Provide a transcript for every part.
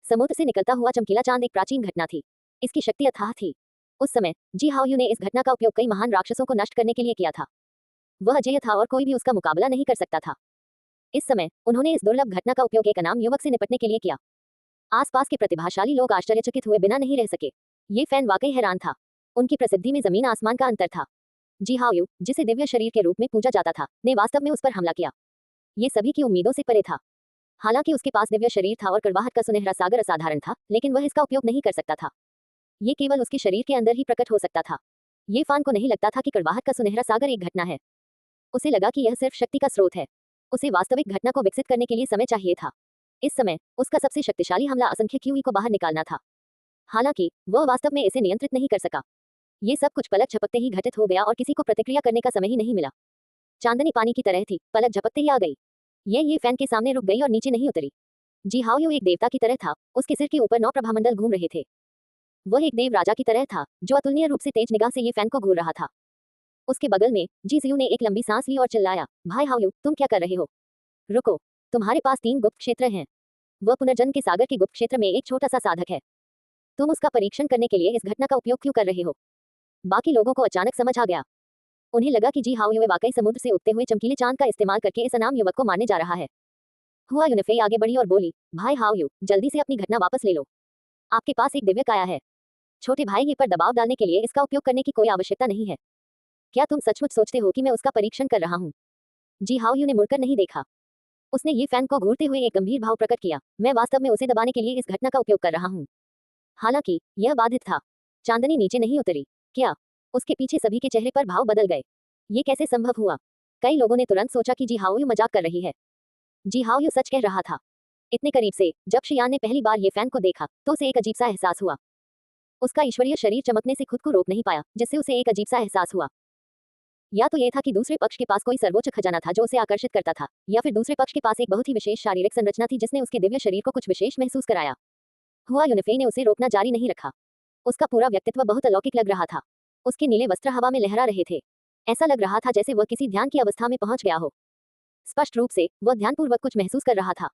समुद्र से निकलता हुआ चमकीला चांद एक प्राचीन घटना थी। इसकी शक्ति अथाह थी। उस समय जी हाओ यू ने इस घटना का उपयोग कई महान राक्षसों को नष्ट करने के लिए किया था। वह अजेय था और कोई भी उसका मुकाबला नहीं कर सकता था। इस समय उन्होंने इस दुर्लभ घटना का उपयोग एक अनाम युवक से निपटने के लिए किया। आसपास के प्रतिभाशाली लोग आश्चर्यचकित हुए बिना नहीं रह सके। ये फैन वाकई हैरान था। उनकी प्रसिद्धि में जमीन आसमान का अंतर था। जी हाओ यू, जिसे दिव्य शरीर के रूप में पूजा जाता था, ने वास्तव में उस पर हमला किया। ये सभी की उम्मीदों से परे था। हालांकि उसके पास दिव्य शरीर था और कड़वाहट का सुनहरा सागर असाधारण था, लेकिन वह इसका उपयोग नहीं कर सकता था। ये केवल उसके शरीर के अंदर ही प्रकट हो सकता था। ये फान को नहीं लगता था कि कड़वाहट का सुनहरा सागर एक घटना है। उसे लगा कि यह सिर्फ शक्ति का स्रोत है। उसे वास्तविक घटना को विकसित करने के लिए समय चाहिए था। इस समय उसका सबसे शक्तिशाली हमला असंख्य क्यूई को बाहर निकालना था। हालांकि वह वास्तव में इसे नियंत्रित नहीं कर सका। ये सब कुछ पलक झपकते ही घटित हो गया और किसी को प्रतिक्रिया करने का समय ही नहीं मिला। चांदनी पानी की तरह थी, पलक झपकते ही आ गई। ये फैन के सामने रुक गई और नीचे नहीं उतरी। जी हाओ यू एक देवता की तरह था। उसके सिर के ऊपर 9 प्रभामंडल घूम रहे थे। वह एक देव राजा की तरह था जो अतुलनीय रूप से तेज निगाह से ये फैन को घूर रहा था। उसके बगल में जी सियू ने एक लंबी सांस ली और चिल्लाया, भाई हाओ यू, तुम क्या कर रहे हो? रुको, तुम्हारे पास 3 गुप्त क्षेत्र हैं। वह पुनर्जन्म के सागर के गुप्त क्षेत्र में एक छोटा सा साधक है। तुम उसका परीक्षण करने के लिए इस घटना का उपयोग क्यों कर रहे हो? बाकी लोगों को अचानक समझ आ गया। उन्हें लगा कि जी हाओ यू वाकई समुद्र से उगते हुए चमकीले चांद का इस्तेमाल करके इस अनाम युवक को मारने जा रहा है। हुआ यूनिफे आगे बढ़ी और बोली, भाई हाओ यू, जल्दी से अपनी घटना वापस ले लो। आपके पास एक दिव्य काया है। छोटे भाई ये पर दबाव डालने के लिए इसका उपयोग करने की कोई आवश्यकता नहीं है। क्या तुम सचमुच सोचते हो कि मैं उसका परीक्षण कर रहा हूँ? जी हाओ यू ने मुड़कर नहीं देखा। उसने ये फैन को घूरते हुए एक गंभीर भाव प्रकट किया, मैं वास्तव में उसे दबाने के लिए इस घटना का उपयोग कर रहा हूँ। हालांकि यह बाधित था। चांदनी नीचे नहीं उतरी। क्या? उसके पीछे सभी के चेहरे पर भाव बदल गए। ये कैसे संभव हुआ? कई लोगों ने तुरंत सोचा कि जी हाओ यू मजाक कर रही है। जी हाओ यू सच कह रहा था। इतने करीब से जब शियान ने पहली बार ये फैन को देखा तो उसे एक अजीब सा एहसास हुआ। उसका ईश्वरीय शरीर चमकने से खुद को रोक नहीं पाया, जिससे उसे एक अजीब सा एहसास हुआ। या तो यह था कि दूसरे पक्ष के पास कोई सर्वोच्च खजाना था जो उसे आकर्षित करता था, या फिर दूसरे पक्ष के पास एक बहुत ही विशेष शारीरिक संरचना थी जिसने उसके दिव्य शरीर को कुछ विशेष महसूस कराया। हुआ यूनिफे ने उसे रोकना जारी नहीं रखा। उसका पूरा व्यक्तित्व बहुत अलौकिक लग रहा था। उसके नीले वस्त्र हवा में लहरा रहे थे। ऐसा लग रहा था जैसे वह किसी ध्यान की अवस्था में पहुंच गया हो। स्पष्ट रूप से वह ध्यानपूर्वक कुछ महसूस कर रहा था।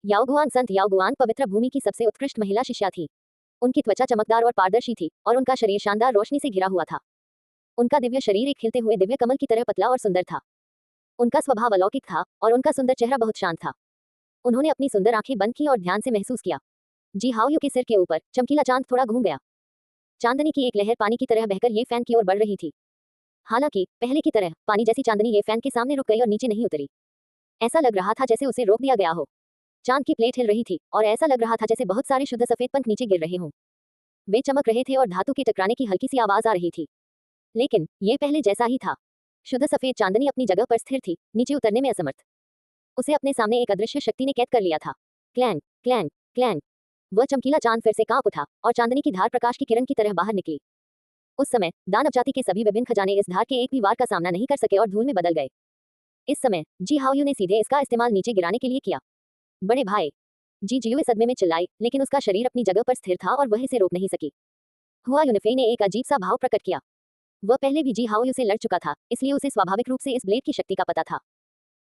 याओगुआन संत याओगुआन पवित्र भूमि की सबसे उत्कृष्ट महिला शिष्या थी। उनकी त्वचा चमकदार और पारदर्शी थी और उनका शरीर शानदार रोशनी से घिरा हुआ था। उनका दिव्य शरीर एक खिलते हुए दिव्य कमल की तरह पतला और सुंदर था। उनका स्वभाव अलौकिक था और उनका सुंदर चेहरा बहुत शांत था। उन्होंने अपनी सुंदर आंखें बंद की और ध्यान से महसूस किया। जी हाओ यू के सिर के ऊपर चमकीला चांद थोड़ा घूम गया। चांदनी की एक लहर पानी की तरह बहकर ये फैन की ओर बढ़ रही थी। हालांकि पहले की तरह पानी जैसी चांदनी ये फैन के सामने रुक गई और नीचे नहीं उतरी। ऐसा लग रहा था जैसे उसे रोक दिया गया हो। चांद की प्लेट हिल रही थी और ऐसा लग रहा था जैसे बहुत सारे शुद्ध सफेद पंख नीचे गिर रहे हों। वे चमक रहे थे और धातु के टकराने की हल्की सी आवाज आ रही थी। लेकिन ये पहले जैसा ही था। शुद्ध सफेद चांदनी अपनी जगह पर स्थिर थी, नीचे उतरने में असमर्थ। उसे अपने सामने एक अदृश्य शक्ति ने कैद कर लिया था। Clang clang clang. वह चमकीला चांद फिर से कांप उठा और चांदनी की धार प्रकाश की किरण की तरह बाहर निकली। उस समय दानव जाति के सभी विभिन्न खजाने इस धार के एक भी वार का सामना नहीं कर सके और धूल में बदल गए। इस समय जी हाओ यू ने सीधे इसका इस्तेमाल नीचे गिराने के लिए किया। बड़े भाई, जी जियो सदमे में चिल्लाई, लेकिन उसका शरीर अपनी जगह पर स्थिर था और वह इसे रोक नहीं सकी। हुआ यूनिफे ने एक अजीब सा भाव प्रकट किया। वह पहले भी जी हाओ यू से लड़ चुका था, इसलिए उसे स्वाभाविक रूप से इस ब्लेड की शक्ति का पता था।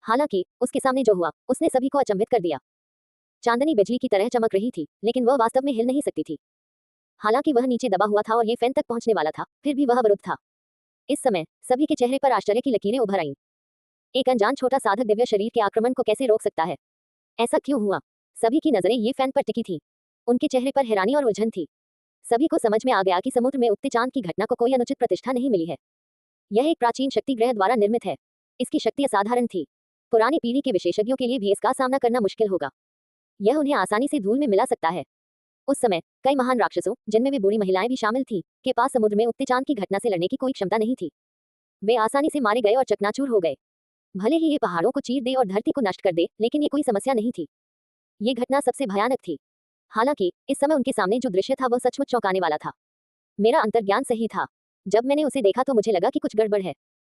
हालांकि उसके सामने जो हुआ उसने सभी को अचंभित कर दिया। चांदनी बिजली की तरह चमक रही थी, लेकिन वह वास्तव में हिल नहीं सकती थी। हालांकि वह नीचे दबा हुआ था और ये फैन तक पहुंचने वाला था, फिर भी वह अवरुद्ध था। इस समय सभी के चेहरे पर आश्चर्य की लकीरें उभर आईं। एक अनजान छोटा साधक दिव्य शरीर के आक्रमण को कैसे रोक सकता है? ऐसा क्यों हुआ? सभी की नजरें ये फैन पर टिकी थी। उनके चेहरे पर हैरानी और उलझन थी। सभी को समझ में आ गया कि समुद्र में उगते चांद की घटना को कोई अनुचित प्रतिष्ठा नहीं मिली है। यह एक प्राचीन शक्ति ग्रह द्वारा निर्मित है। इसकी शक्ति असाधारण थी। पुरानी पीढ़ी के विशेषज्ञों के लिए भी इसका सामना करना मुश्किल होगा। यह उन्हें आसानी से धूल में मिला सकता है। उस समय कई महान राक्षसों, जिनमें वे बूढ़ी महिलाएं भी शामिल थीं, के पास समुद्र में उगते चांद की घटना से लड़ने की कोई क्षमता नहीं थी। वे आसानी से मारे गए और चकनाचूर हो गए। भले ही ये पहाड़ों को चीर दे और धरती को नष्ट कर दे, लेकिन ये कोई समस्या नहीं थी। ये घटना सबसे भयानक थी। हालांकि इस समय उनके सामने जो दृश्य था वह सचमुच चौंकाने वाला था। मेरा अंतर्ज्ञान सही था। जब मैंने उसे देखा तो मुझे लगा कि कुछ गड़बड़ है।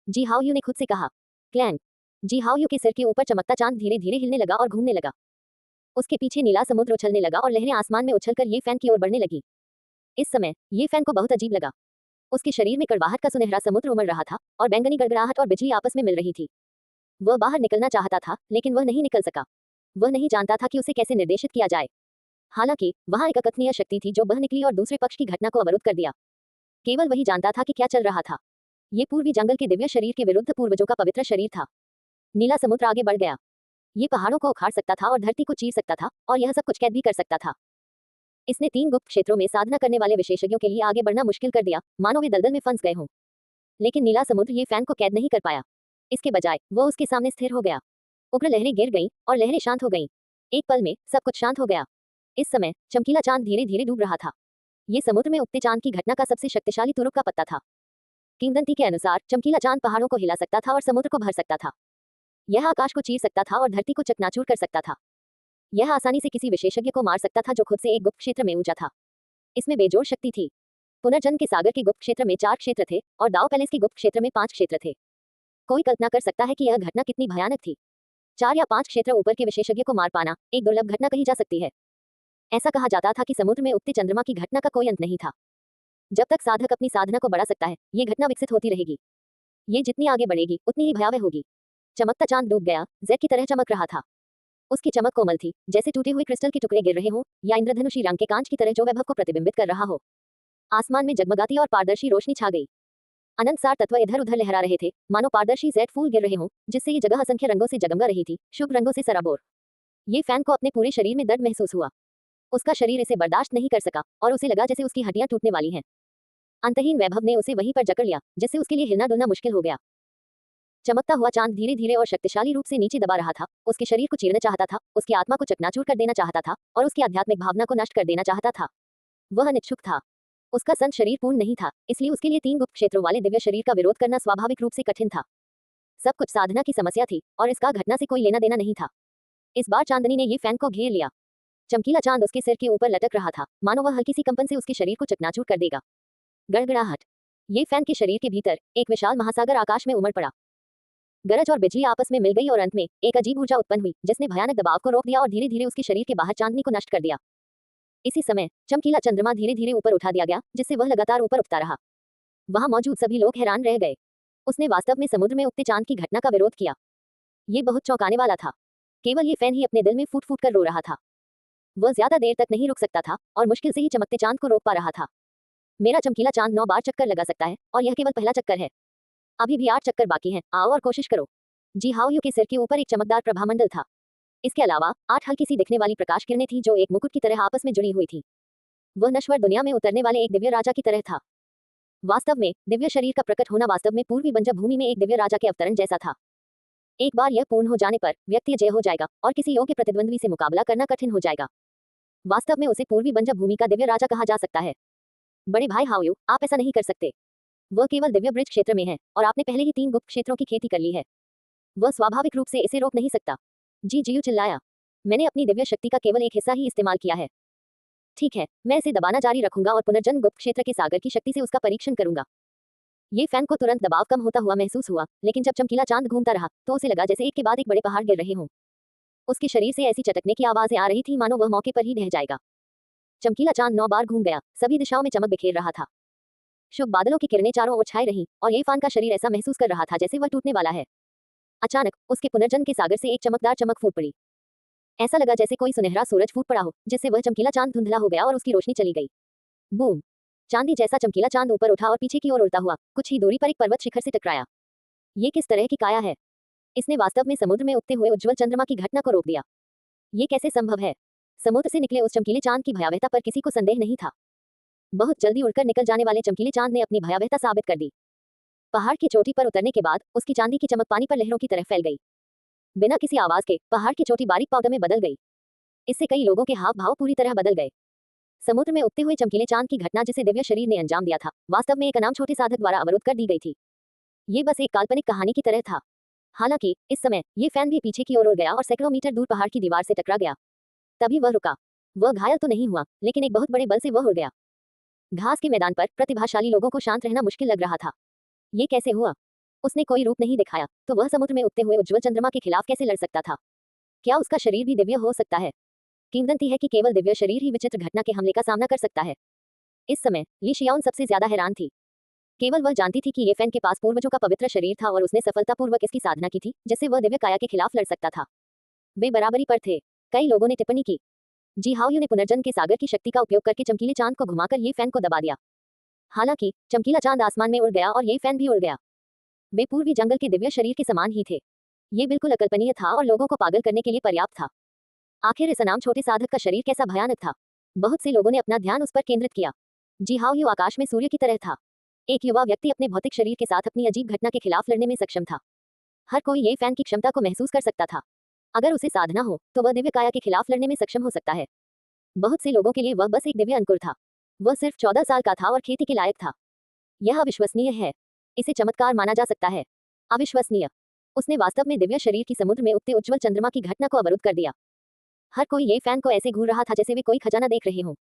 जी हाओ यू ने खुद से कहा। क्लैंग। जी हाओ यू के सिर के ऊपर चमकता चांद धीरे धीरे हिलने लगा और घूमने लगा। उसके पीछे नीला समुद्र उछलने लगा और लहरें आसमान में उछलकर ये फैन की ओर बढ़ने लगी। इस समय ये फैन को बहुत अजीब लगा। उसके शरीर में कड़वाहट का सुनहरा समुद्र उमड़ रहा था और बैंगनी गड़गड़ाहट और बिजली आपस में मिल रही थी। वह बाहर निकलना चाहता था, लेकिन वह नहीं निकल सका। वह नहीं जानता था कि उसे कैसे निर्देशित किया जाए। हालांकि वहां एक अकथनीय शक्ति थी जो बह निकली और दूसरे पक्ष की घटना को अवरुद्ध कर दिया। केवल वही जानता था कि क्या चल रहा था। ये पूर्वी जंगल के दिव्य शरीर के विरुद्ध पूर्वजों का पवित्र शरीर था। नीला समुद्र आगे बढ़ गया। ये पहाड़ों को उखाड़ सकता था और धरती को चीर सकता था और यह सब कुछ कैद भी कर सकता था। इसने 3 गुप्त क्षेत्रों में साधना करने वाले विशेषज्ञों के लिए आगे बढ़ना मुश्किल कर दिया, मानो वे दलदल में फंस गए हों। लेकिन नीला समुद्र ये फैन को कैद नहीं कर पाया। इसके बजाय वो उसके सामने स्थिर हो गया। उग्र लहरें गिर गईं और लहरें शांत हो गईं। एक पल में सब कुछ शांत हो गया। इस समय चमकीला चांद धीरे धीरे डूब रहा था। ये समुद्र में उगते चांद की घटना का सबसे शक्तिशाली तुरुप का पत्ता था। किंवदंती के अनुसार चमकीला चांद पहाड़ों को हिला सकता था और समुद्र को भर सकता था। यह आकाश को चीर सकता था और धरती को चकनाचूर कर सकता था। यह आसानी से किसी विशेषज्ञ को मार सकता था जो खुद से एक गुप्त क्षेत्र में ऊंचा था। इसमें बेजोड़ शक्ति थी। पुनर्जन्म के सागर के गुप्त क्षेत्र में 4 क्षेत्र थे और दाव पैलेस के गुप्त क्षेत्र में 5 क्षेत्र थे। कोई कल्पना कर सकता है कि यह घटना कितनी भयानक थी। 4 या 5 क्षेत्र ऊपर के विशेषज्ञ को मार पाना एक दुर्लभ घटना कही जा सकती है। ऐसा कहा जाता था कि समुद्र में उगते चंद्रमा की घटना का कोई अंत नहीं था। जब तक साधक अपनी साधना को बढ़ा सकता है, ये घटना विकसित होती रहेगी। ये जितनी आगे बढ़ेगी उतनी ही भयावह होगी। चमकता चांद डूब गया, जेड की तरह चमक रहा था। उसकी चमक कोमल थी, जैसे टूटे हुए क्रिस्टल के टुकड़े गिर रहे हों या इंद्रधनुषी रंग के कांच की तरह जो वैभव को प्रतिबिंबित कर रहा हो। आसमान में जगमगाती और पारदर्शी रोशनी छा गई। अनंत सार तत्व इधर उधर लहरा रहे थे, मानो पारदर्शी जेड फूल गिर रहे हों, जिससे ये जगह असंख्य रंगों से जगमगा रही थी, शुभ रंगों से सराबोर। ये फैन को अपने पूरे शरीर में दर्द महसूस हुआ। उसका शरीर इसे बर्दाश्त नहीं कर सका और उसे लगा जैसे उसकी हड्डियां टूटने वाली हैं। अंतहीन वैभव ने उसे वहीं पर जकड़ लिया, जिससे उसके लिए हिलना डुलना मुश्किल हो गया। चमकता हुआ चांद धीरे धीरे और शक्तिशाली रूप से नीचे दबा रहा था। उसके शरीर को चीरना चाहता था, उसकी आत्मा को चकनाचूर कर देना चाहता था और उसकी आध्यात्मिक भावना को नष्ट कर देना चाहता था। वह अनिच्छुक था। उसका संत शरीर पूर्ण नहीं था, इसलिए उसके लिए 3 गुप्त क्षेत्रों वाले दिव्य शरीर का विरोध करना स्वाभाविक रूप से कठिन था। सब कुछ साधना की समस्या थी और इसका घटना से कोई लेना देना नहीं था। इस बार चांदनी ने ये फैन को घेर लिया। चमकीला चांद उसके सिर के ऊपर लटक रहा था, मानो वह हल्की सी कंपन से उसके शरीर को चकनाचूर कर देगा। गड़गड़ाहट। ये फैन के शरीर के भीतर एक विशाल महासागर आकाश में उमड़ पड़ा। गरज और बिजली आपस में मिल गई और अंत में एक अजीब ऊर्जा उत्पन्न हुई, जिसने भयानक दबाव को रोक दिया और धीरे धीरे उसके शरीर के बाहर चांदनी को नष्ट कर दिया। इसी समय चमकीला चंद्रमा धीरे धीरे ऊपर उठा दिया गया, जिससे वह लगातार ऊपर उठता रहा। वहां मौजूद सभी लोग हैरान रह गए। उसने वास्तव में समुद्र में उगते चांद की घटना का विरोध किया। ये बहुत चौंकाने वाला था। केवल ये फैन ही अपने दिल में फूट फूट कर रो रहा था। वह ज्यादा देर तक नहीं रुक सकता था और मुश्किल से ही चमकते चांद को रोक पा रहा था। मेरा चमकीला चांद 9 बार चक्कर लगा सकता है और यह केवल पहला चक्कर है। अभी भी 8 चक्कर बाकी हैं, आओ और कोशिश करो। जी हाओ यू के सिर के ऊपर एक चमकदार प्रभामंडल था। इसके अलावा 8 हल्की सी दिखने वाली प्रकाश किरणें थी जो एक मुकुट की तरह आपस में जुड़ी हुई थी। वह नश्वर दुनिया में उतरने वाले एक दिव्य राजा की तरह था। वास्तव में दिव्य शरीर का प्रकट होना वास्तव में पूर्वी बंजर भूमि में एक दिव्य राजा के अवतरण जैसा था। एक बार यह पूर्ण हो जाने पर व्यक्ति जय हो जाएगा और किसी योग्य प्रतिद्वंद्वी से मुकाबला करना कठिन हो जाएगा। वास्तव में उसे पूर्वी बंजर भूमि का दिव्य राजा कहा जा सकता है। बड़े भाई हाओयू, आप ऐसा नहीं कर सकते। वह केवल दिव्य ब्रिज क्षेत्र में है और आपने पहले ही 3 गुप्त क्षेत्रों की खेती कर ली है। वह स्वाभाविक रूप से इसे रोक नहीं सकता। जी जियू चिल्लाया। मैंने अपनी दिव्य शक्ति का केवल एक हिस्सा ही इस्तेमाल किया है। ठीक है, मैं इसे दबाना जारी रखूंगा और पुनर्जन्म गुप्त क्षेत्र के सागर की शक्ति से उसका परीक्षण करूंगा। ये फैन को तुरंत दबाव कम होता हुआ महसूस हुआ, लेकिन जब चमकीला चांद घूमता रहा तो उसे लगा जैसे एक के बाद एक बड़े पहाड़ गिर रहे हों। उसके शरीर से ऐसी चटकने की आवाजें आ रही थी मानो वह मौके पर ही ढह जाएगा। चमकीला चांद 9 बार घूम गया, सभी दिशाओं में चमक बिखेर रहा था। शुभ बादलों की किरणें चारों ओर छाई रहीं और ये फैन का शरीर ऐसा महसूस कर रहा था जैसे वह टूटने वाला है। अचानक उसके पुनर्जन्म के सागर से एक चमकदार चमक फूट पड़ी। ऐसा लगा जैसे कोई सुनहरा सूरज फूट पड़ा हो, जिससे वह चमकीला चांद धुंधला हो गया और उसकी रोशनी चली गई। बूम! चांदी जैसा चमकीला चांद ऊपर उठा और पीछे की ओर उड़ता हुआ कुछ ही दूरी पर एक पर्वत शिखर से टकराया। ये किस तरह की काया है? इसने वास्तव में समुद्र में उगते हुए उज्ज्वल चंद्रमा की घटना को रोक दिया। ये कैसे संभव है? समुद्र से निकले उस चमकीले चांद की भयावहता पर किसी को संदेह नहीं था। बहुत जल्दी उड़कर निकल जाने वाले चमकीले चांद ने अपनी भयावहता साबित कर दी। पहाड़ की चोटी पर उतरने के बाद उसकी चांदी की चमक पानी पर लहरों की तरह फैल गई। बिना किसी आवाज के पहाड़ की चोटी बारीक पाउडर में बदल गई। इससे कई लोगों के हाव भाव पूरी तरह बदल गए। समुद्र में उगते हुए चमकीले चांद की घटना जिसे दिव्य शरीर ने अंजाम दिया था, वास्तव में एक अनाम छोटे साधक द्वारा अवरुद्ध कर दी गई थी। ये बस एक काल्पनिक कहानी की तरह था। हालांकि इस समय ये फैन भी पीछे की ओर उड़ गया और सैकड़ों मीटर दूर पहाड़ की दीवार से टकरा गया। तभी वह रुका। वह घायल तो नहीं हुआ, लेकिन एक बहुत बड़े बल से वह उड़ गया। घास के मैदान पर प्रतिभाशाली लोगों को शांत रहना मुश्किल लग रहा था। ये कैसे हुआ? उसने कोई रूप नहीं दिखाया, तो वह समुद्र में उगते हुए उज्ज्वल चंद्रमा के खिलाफ कैसे लड़ सकता था? क्या उसका शरीर भी दिव्य हो सकता है? किंवदंती है कि केवल दिव्य शरीर ही विचित्र घटना के हमले का सामना कर सकता है। इस समय ली शियाओन सबसे ज्यादा हैरान थी। केवल वह जानती थी कि ये फैन के पास पूर्वजों का पवित्र शरीर था और उसने सफलतापूर्वक इसकी साधना की थी, जिससे वह दिव्य काया के खिलाफ लड़ सकता था। वे बराबरी पर थे। कई लोगों ने टिप्पणी की, जी हाओयू ने पुनर्जन्म के सागर की शक्ति का उपयोग करके चमकीले चांद को घुमाकर ये फैन को दबा दिया। हालांकि चमकीला चांद आसमान में उड़ गया और ये फैन भी उड़ गया। वे पूर्वी जंगल के दिव्य शरीर के समान ही थे। ये बिल्कुल अकल्पनीय था और लोगों को पागल करने के लिए पर्याप्त था। आखिर इस अनाम छोटे साधक का शरीर कैसा भयानक था। बहुत से लोगों ने अपना ध्यान उस पर केंद्रित किया। जी हाओयू आकाश में सूर्य की तरह था। एक युवा व्यक्ति अपने भौतिक शरीर के साथ अपनी अजीब घटना के खिलाफ लड़ने में सक्षम था। हर कोई ये फैन की क्षमता को महसूस कर सकता था। अगर उसे साधना हो तो वह दिव्य काया के खिलाफ लड़ने में सक्षम हो सकता है। बहुत से लोगों के लिए वह बस एक दिव्य अंकुर था। वह सिर्फ 14 साल का था और खेती के लायक था। यह अविश्वसनीय है। इसे चमत्कार माना जा सकता है। अविश्वसनीय। उसने वास्तव में दिव्य शरीर की समुद्र में उगते उज्ज्वल चंद्रमा की घटना को अवरुद्ध कर दिया। हर कोई ये फैन को ऐसे घूर रहा था जैसे वे कोई खजाना देख रहे हों।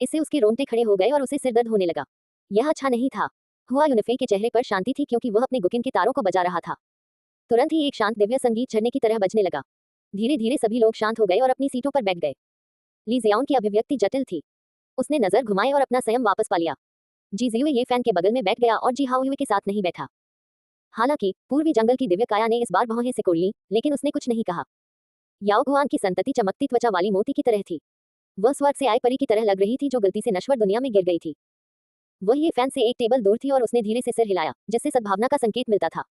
इससे उसके रोंगटे खड़े हो गए और उसे सिर दर्द होने लगा। यह अच्छा नहीं था। हुआ यूनिफे के चेहरे पर शांति थी क्योंकि वह अपने गुकिन के तारों को बजा रहा था। तुरंत ही एक शांत दिव्य संगीत झरने की तरह बजने लगा। धीरे धीरे सभी लोग शांत हो गए और अपनी सीटों पर बैठ गए। ली जियाओन की अभिव्यक्ति जटिल थी। उसने नजर घुमाई और अपना संयम वापस पा लिया। जी जियुए ये फैन के बगल में बैठ गया और जी हाओयुए के साथ नहीं बैठा। हालांकि पूर्वी जंगल की दिव्य काया ने इस बार भौहें सिकोड़ ली, लेकिन उसने कुछ नहीं कहा। याओ गुआन की संतति चमकती त्वचा वाली मोती की तरह थी। वह स्वर्ग से आई परी की तरह लग रही थी जो गलती से नश्वर दुनिया में गिर गई थी। वह ये फैन से एक टेबल दूर थी और उसने धीरे से सिर हिलाया, जिससे सद्भावना का संकेत मिलता था।